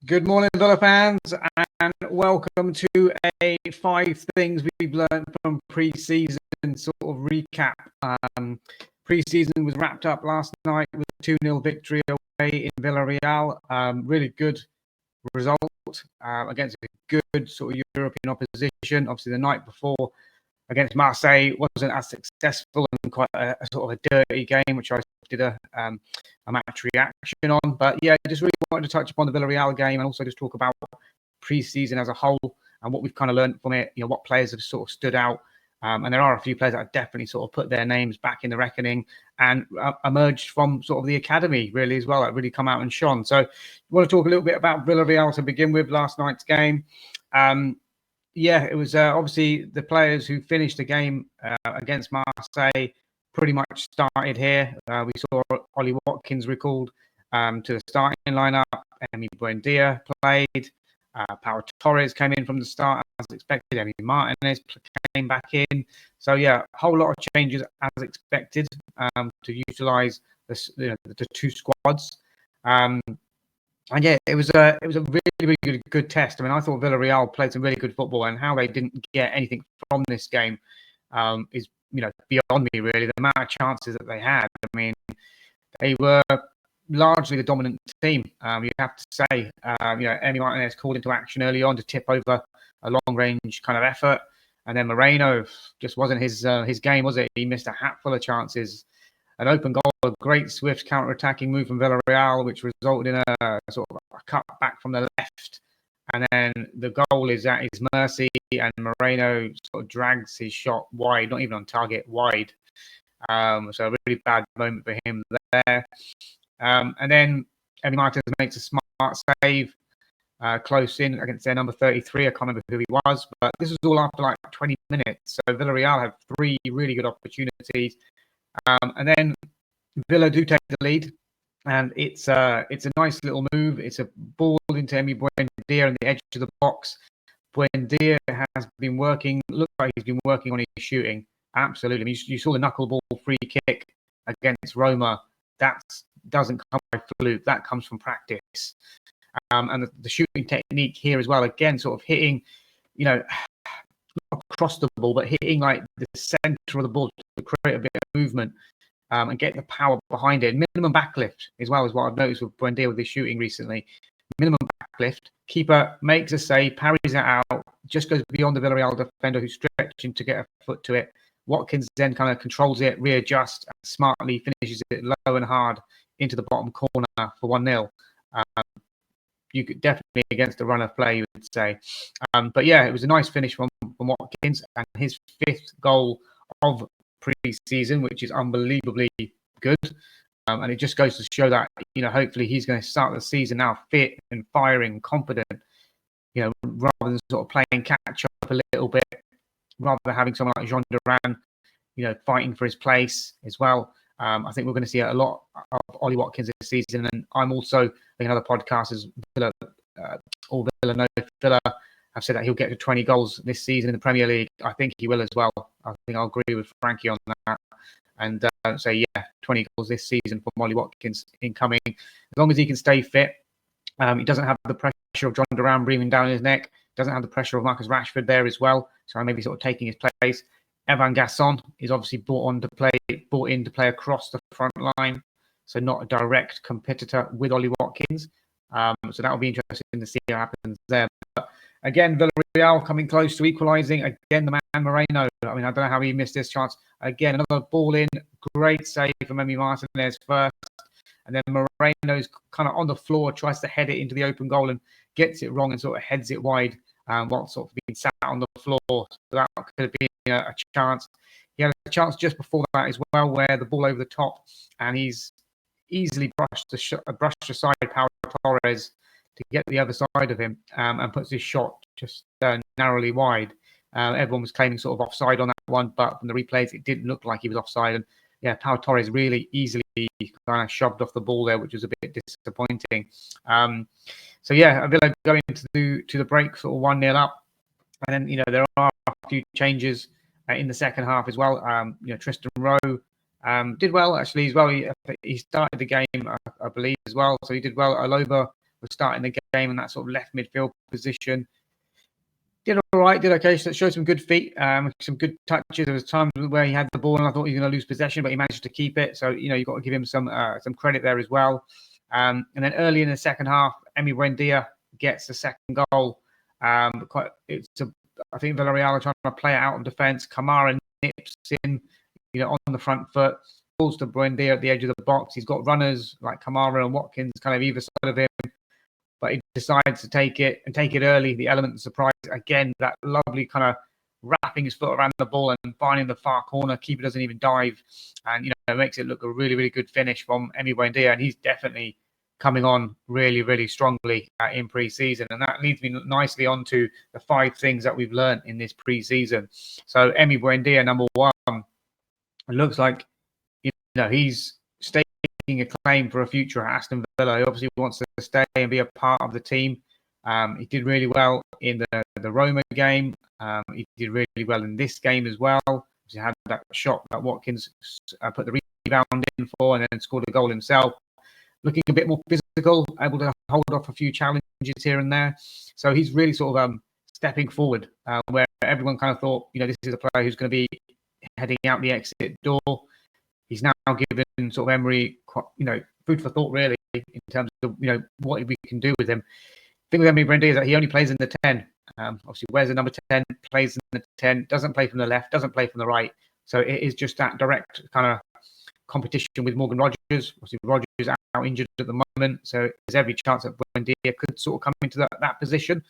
Good morning, Villa fans, and welcome to a 5 things we've learned from pre-season sort of recap. Pre-season was wrapped up last night with a 2-0 victory away in Villarreal. Really good result against a good sort of European opposition. Obviously, the night before against Marseille wasn't as successful and quite a sort of a dirty game, which I did a match reaction on. But yeah, just really wanted to touch upon the Villarreal game and also just talk about pre-season as a whole and what we've kind of learned from it. You know, what players have sort of stood out. And there are a few players that have definitely sort of put their names back in the reckoning and emerged from sort of the academy really as well, that really come out and shone. So I want to talk a little bit about Villarreal to begin with, last night's game. Yeah, it was obviously the players who finished the game against Marseille pretty much started here. We saw Ollie Watkins recalled to the starting lineup. Buendia played. Pau Torres came in from the start as expected. Martinez came back in. So yeah, a whole lot of changes as expected to utilise the two squads. And yeah, it was a really good test. I mean, I thought Villarreal played some really good football, and how they didn't get anything from this game is beyond me really. The amount of chances that they had. I mean, they were largely the dominant team. You have to say, Emi Martinez called into action early on to tip over a long range kind of effort, and then Moreno just wasn't his game, was it? He missed a hatful of chances. An open goal, a great swift counter-attacking move from Villarreal, which resulted in a sort of a cut back from the left. And then the goal is at his mercy, and Moreno sort of drags his shot wide, not even on target, wide. So a really bad moment for him there. And then Emi Martinez makes a smart save close in against their number 33. I can't remember who he was, but this was all after like 20 minutes. So Villarreal have 3 really good opportunities. And then Villa do take the lead, and it's a nice little move. It's a ball into Emi Buendia on the edge of the box. Buendia has been working, looks like he's been working on his shooting. Absolutely. I mean, you saw the knuckleball free kick against Roma. That doesn't come by fluke. That comes from practice. And the shooting technique here as well, again, sort of hitting, not across the ball, but hitting like the center of the ball to create a bit of movement and get the power behind it. Minimum backlift as well as what I've noticed with Buendia with his shooting recently. Minimum backlift. Keeper makes a save, parries it out, just goes beyond the Villarreal defender who's stretching to get a foot to it. Watkins then kind of controls it, readjusts, and smartly finishes it low and hard into the bottom corner for 1-0. You could definitely against the run of play, you would say. But yeah, it was a nice finish from Watkins, and his 5th goal of pre-season, which is unbelievably good. And it just goes to show that, hopefully he's going to start the season now fit and firing, confident, rather than sort of playing catch up a little bit, rather than having someone like Jean Duran, fighting for his place as well. I think we're going to see a lot of Ollie Watkins this season. And I'm also, in other podcasts, Villa have said that he'll get to 20 goals this season in the Premier League. I think he will as well. I think I'll agree with Frankie on that. And say, 20 goals this season for Ollie Watkins incoming. As long as he can stay fit, he doesn't have the pressure of John Duran breathing down his neck, doesn't have the pressure of Marcus Rashford there as well. So I may be sort of taking his place. Evan Gasson is obviously brought in to play across the front line, so not a direct competitor with Ollie Watkins. So that will be interesting to see what happens there. But again, Villarreal coming close to equalising. Again, the man Moreno. I mean, I don't know how he missed this chance. Again, another ball in. Great save from Emi Martinez first. And then Moreno's kind of on the floor, tries to head it into the open goal and gets it wrong and sort of heads it wide while sort of being sat on the floor. So that could have been a chance. He had a chance just before that as well, where the ball over the top, and he's easily brushed aside Pau Torres to get the other side of him and puts his shot just narrowly wide. Everyone was claiming sort of offside on that one, but from the replays, it didn't look like he was offside. And yeah, Pau Torres really easily kind of shoved off the ball there, which was a bit disappointing. So yeah, Villa going to the break sort of 1-0 up. And then, there are a few changes in the second half as well. Tristan Rowe did well, actually, as well. He started the game, I believe, as well. So he did well. Aloba was starting the game in that sort of left midfield position. Did all right, did okay, showed some good feet, some good touches. There was times where he had the ball and I thought he was going to lose possession, but he managed to keep it. So, you've got to give him some credit there as well. And then early in the second half, Buendia gets the second goal. I think Villarreal are trying to play it out of defence. Kamara nips in, on the front foot, falls to Buendia at the edge of the box. He's got runners like Kamara and Watkins kind of either side of him, but he decides to take it early. The element of surprise, again, that lovely kind of wrapping his foot around the ball and finding the far corner. Keeper doesn't even dive, and it makes it look a really, really good finish from Buendia, and he's definitely coming on really, really strongly in pre-season. And that leads me nicely on to the 5 things that we've learned in this pre-season. So Buendia, number 1, it looks like he's staking a claim for a future at Aston Villa. He obviously wants to stay and be a part of the team. He did really well in the Roma game. He did really well in this game as well. He had that shot that Watkins put the rebound in for and then scored a goal himself. Looking a bit more physical, able to hold off a few challenges here and there. So he's really sort of stepping forward, where everyone kind of thought, this is a player who's going to be heading out the exit door. He's now given sort of Emery, food for thought really in terms of what we can do with him. The thing with Buendia is that he only plays in the 10. Obviously, wears the number 10, plays in the 10, doesn't play from the left, doesn't play from the right. So it is just that direct kind of competition with Morgan Rogers. Obviously, Rogers is out injured at the moment, so there's every chance that Buendia could sort of come into that position.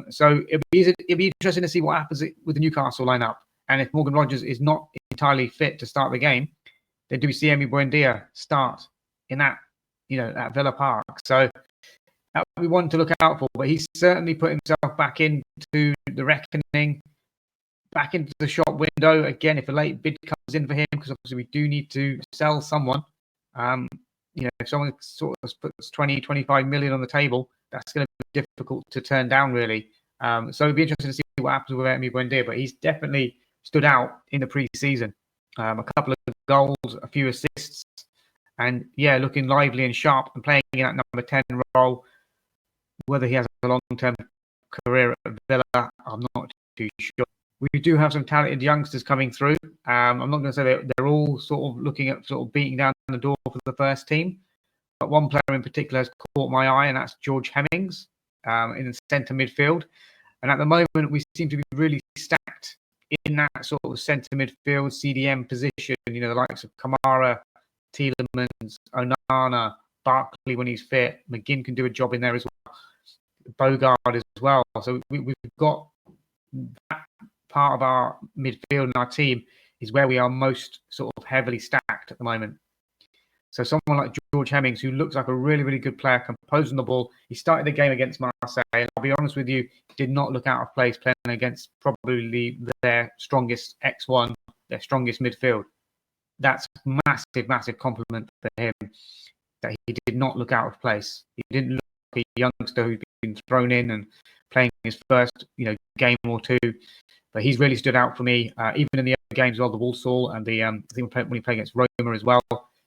So it'd be interesting to see what happens with the Newcastle lineup. And if Morgan Rogers is not entirely fit to start the game, then do we see Buendia start in that, at Villa Park? So that would be one to look out for. But he's certainly put himself back into the reckoning, back into the shop window again. If a late bid comes in for him, because obviously we do need to sell someone. If someone sort of puts 20, 25 million on the table, that's going to be difficult to turn down, really. So it'd be interesting to see what happens with Buendia. But he's definitely stood out in the pre-season. A couple of goals, a few assists, and looking lively and sharp and playing in that number 10 role. Whether he has a long-term career at Villa, I'm not too sure. We do have some talented youngsters coming through. I'm not going to say they're all sort of looking at sort of beating down the door for the first team, but one player in particular has caught my eye, and that's George Hemmings in the centre midfield. And at the moment, we seem to be really stacked in that sort of centre midfield CDM position. The likes of Kamara, Tielemans, Onana, Barkley when he's fit. McGinn can do a job in there as well. Bogard as well. So we've got that part of our midfield and our team is where we are most sort of heavily stacked at the moment. So someone like George Hemmings, who looks like a really, really good player, composing the ball. He started the game against Marseille, and I'll be honest with you, did not look out of place playing against probably their strongest X1, their strongest midfield. That's massive, massive compliment for him that he did not look out of place. He didn't look like a youngster who'd been thrown in and playing his first, game or two. But he's really stood out for me, even in the other games, well, the Walsall and I think when he played against Roma as well.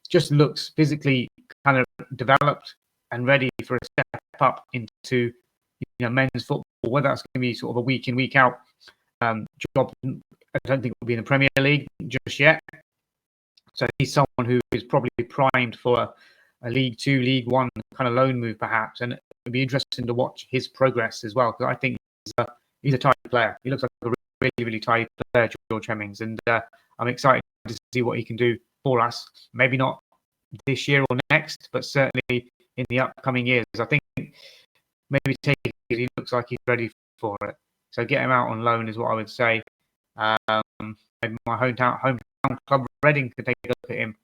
Just looks physically kind of developed and ready for a step up into men's football. Whether that's going to be sort of a week in, week out job, I don't think it will be in the Premier League just yet. So he's someone who is probably primed for a League 2, League 1 kind of loan move, perhaps. And it'd be interesting to watch his progress as well, because I think he's a tidy player. He looks like a really, really tidy player, George Hemmings, and I'm excited to see what he can do for us. Maybe not this year or next, but certainly in the upcoming years. I think maybe take it. He looks like he's ready for it. So get him out on loan is what I would say. Maybe my hometown club, Reading, could take a look at him.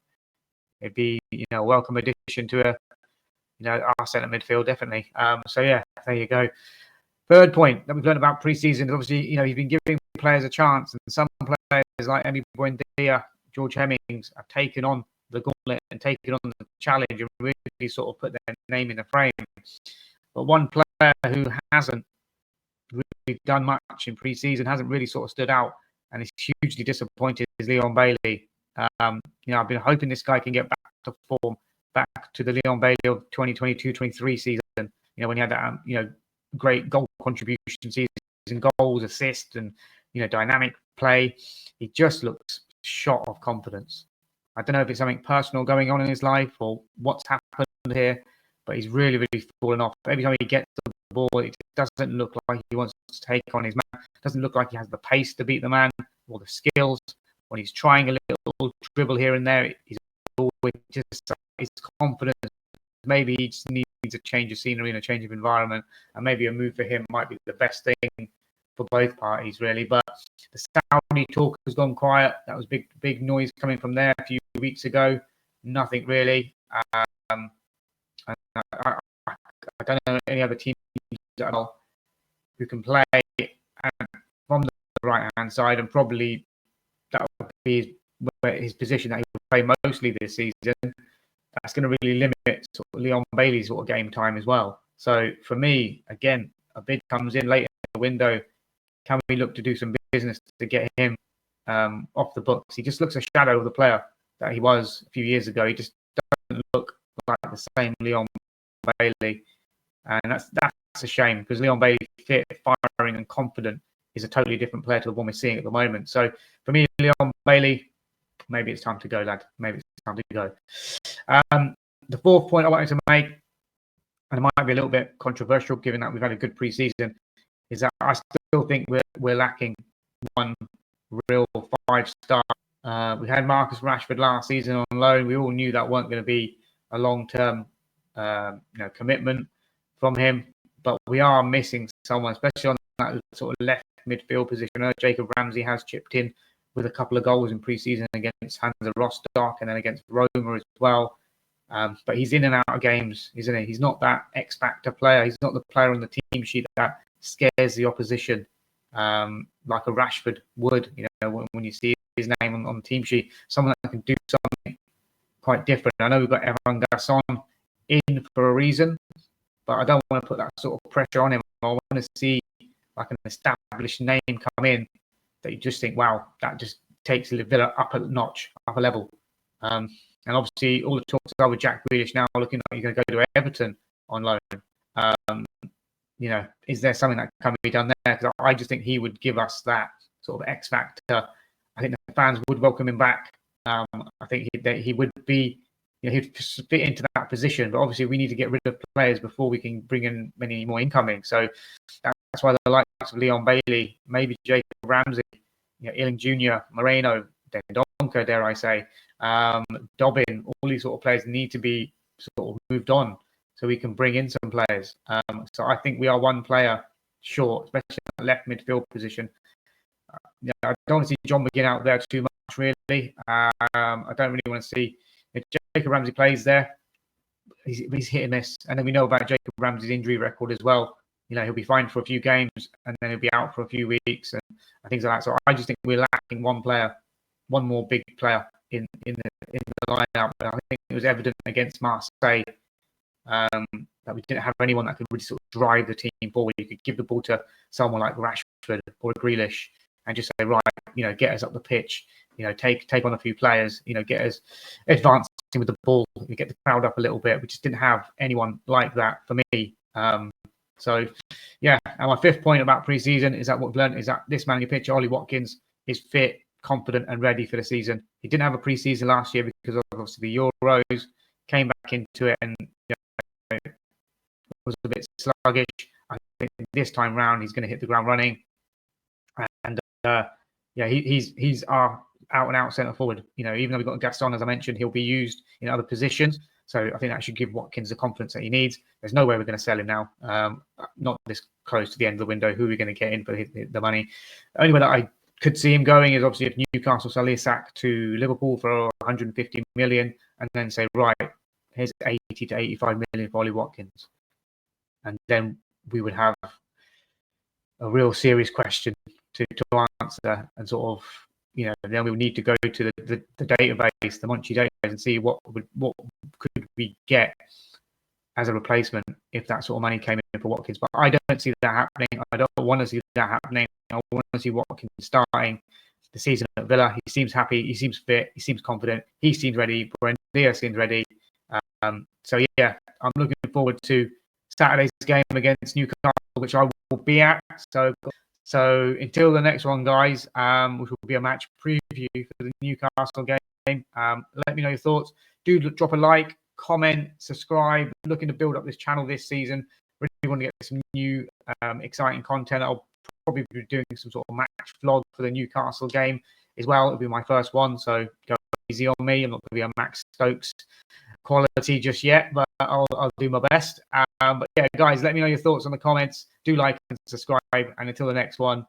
It'd be a welcome addition to our centre midfield, definitely. So yeah, there you go. Third point that we've learned about pre-season is obviously he's been giving players a chance, and some players like Buendia, George Hemmings have taken on the gauntlet and taken on the challenge and really sort of put their name in the frame. But one player who hasn't really done much in pre-season, hasn't really sort of stood out, and is hugely disappointed is Leon Bailey. I've been hoping this guy can get back to form, back to the Leon Bailey of 2022-23 season. when he had that, great goal contribution season, goals, assists, and dynamic play. He just looks shot of confidence. I don't know if it's something personal going on in his life or what's happened here, but he's really, really fallen off. Every time he gets the ball, it doesn't look like he wants to take on his man. It doesn't look like he has the pace to beat the man or the skills. When he's trying a little dribble here and there, he's always just his confidence. Maybe he just needs a change of scenery and a change of environment, and maybe a move for him might be the best thing for both parties, really. But the Saudi talk has gone quiet. That was big noise coming from there a few weeks ago. Nothing really. I don't know any other teams who can play from the right hand side, and probably that would be his position that he would play mostly this season. That's going to really limit sort of Leon Bailey's sort of game time as well. So for me, again, a bid comes in late in the window. Can we look to do some business to get him off the books? He just looks a shadow of the player that he was a few years ago. He just doesn't look like the same Leon Bailey, and that's a shame, because Leon Bailey, fit, firing, and confident, is a totally different player to the one we're seeing at the moment. So for me, Leon Bailey, maybe it's time to go, lad. Maybe it's time to go. The fourth point I wanted to make, and it might be a little bit controversial given that we've had a good pre-season, is that I still think we're lacking one real 5-star. We had Marcus Rashford last season on loan. We all knew that weren't going to be a long-term commitment from him, but we are missing someone, especially on that sort of left midfield position. Jacob Ramsey has chipped in with a couple of goals in pre-season against Hansa Rostock and then against Roma as well. But he's in and out of games, isn't he? He's not that X-factor player. He's not the player on the team sheet that scares the opposition like a Rashford would. When you see his name on the team sheet, someone that can do something quite different. I know we've got Evan Gasson in for a reason, but I don't want to put that sort of pressure on him. I want to see like an established name come in that you just think, wow, that just takes Villa up a notch, up a level. And obviously, all the talks are with Jack Grealish now looking like you're going to go to Everton on loan. Is there something that can be done there? Because I just think he would give us that sort of X factor. I think the fans would welcome him back. I think he would be, he'd fit into that position. But obviously, we need to get rid of players before we can bring in many more incoming. So that's why the likes of Leon Bailey, maybe Jacob Ramsey, Ealing Jr., Moreno, Dendoncker, dare I say, Dobbin, all these sort of players need to be sort of moved on so we can bring in some players. So I think we are one player short, especially in that left midfield position. I don't want to see John McGinn out there too much, really. I don't really want to see if Jacob Ramsey plays there. He's hit and miss, and then we know about Jacob Ramsey's injury record as well. He'll be fine for a few games, and then he'll be out for a few weeks, and things like that. So I just think we're lacking one player, one more big player in the lineup. I think it was evident against Marseille that we didn't have anyone that could really sort of drive the team forward. You could give the ball to someone like Rashford or Grealish and just say, right, get us up the pitch, take on a few players, get us advancing with the ball, get the crowd up a little bit. We just didn't have anyone like that for me. So, yeah, and my fifth point about pre-season is that what we've learned is that this man in your picture, Ollie Watkins, is fit, confident and ready for the season. He didn't have a pre-season last year because of obviously the Euros, came back into it and was a bit sluggish. I think this time round he's going to hit the ground running. And he's our out-and-out centre forward. Even though we've got Gaston, as I mentioned, he'll be used in other positions. So I think that should give Watkins the confidence that he needs. There's no way we're going to sell him now. Not this close to the end of the window. Who are we going to get in for the money? The only way that I could see him going is obviously if Newcastle sell Isak to Liverpool for 150 million and then say, right, here's 80 to 85 million for Ollie Watkins. And then we would have a real serious question to answer and sort of, then we would need to go to the database, the Monchi database, and see what could we get as a replacement if that sort of money came in for Watkins. But I don't see that happening. I don't want to see that happening. I want to see Watkins starting the season at Villa. He seems happy. He seems fit. He seems confident. He seems ready. Buendia seems ready. So yeah, I'm looking forward to Saturday's game against Newcastle, which I will be at. So until the next one, guys, which will be a match preview for the Newcastle game. Let me know your thoughts. Do drop a like, comment, subscribe. Looking to build up this channel this season. Really want to get some new exciting content. I'll probably be doing some sort of match vlog for the Newcastle game as well. It'll be my first one, so go easy on me. I'm not going to be a Max Stokes quality just yet, but I'll do my best. But yeah, guys, let me know your thoughts on the comments. Do like and subscribe, and until the next one,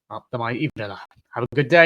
up the mighty Villa. Have a good day.